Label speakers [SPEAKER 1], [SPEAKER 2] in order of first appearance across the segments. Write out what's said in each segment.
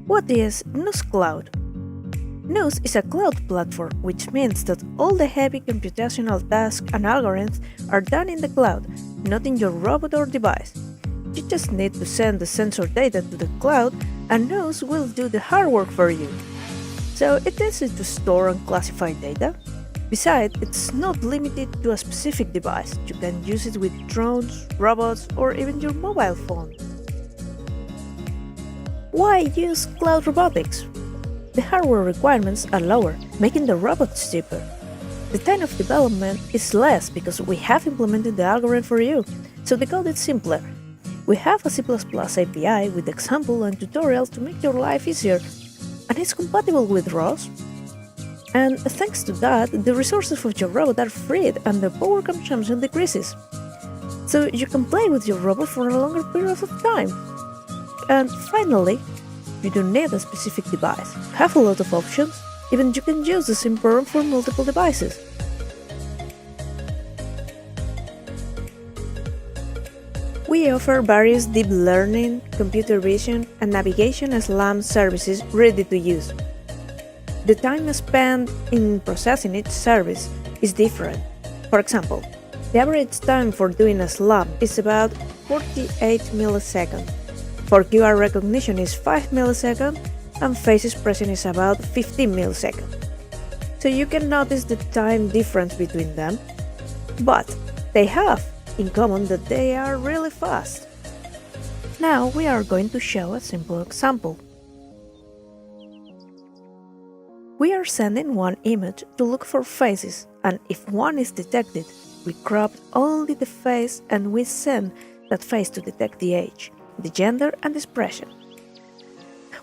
[SPEAKER 1] What is Noos Cloud? Noos is a cloud platform, which means that all the heavy computational tasks and algorithms are done in the cloud, not in your robot or device. You just need to send the sensor data to the cloud, and Noos will do the hard work for you. So it's easy to store and classify data. Besides, it's not limited to a specific device. You can use it with drones, robots, or even your mobile phone. Why use cloud robotics? The hardware requirements are lower, making the robots cheaper. The time of development is less because we have implemented the algorithm for you, so the code is simpler. We have a C++ API with example and tutorials to make your life easier, and it's compatible with ROS. And thanks to that, the resources for your robot are freed and the power consumption decreases. So you can play with your robot for a longer period of time. And finally, you don't need a specific device. You have a lot of options. Even you can use the same program for multiple devices. We offer various deep learning, computer vision, and navigation as LAMP services ready to use. The time spent in processing each service is different. For example, the average time for doing a SLAM is about 48 milliseconds. For QR recognition is 5 milliseconds, and face expression is about 15 milliseconds. So you can notice the time difference between them, but they have in common that they are really fast. Now we are going to show a simple example. We are sending one image to look for faces, and if one is detected, we crop only the face and we send that face to detect the age, the gender and the expression.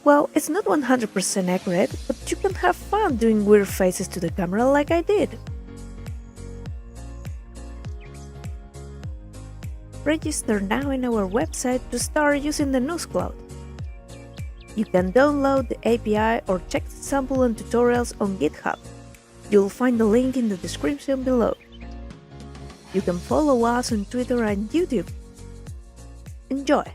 [SPEAKER 1] Well, it's not 100% accurate, but you can have fun doing weird faces to the camera like I did. Register now in our website to start using the Noos Cloud. You can download the API or check the sample and tutorials on GitHub. You'll find the link in the description below. You can follow us on Twitter and YouTube. Enjoy!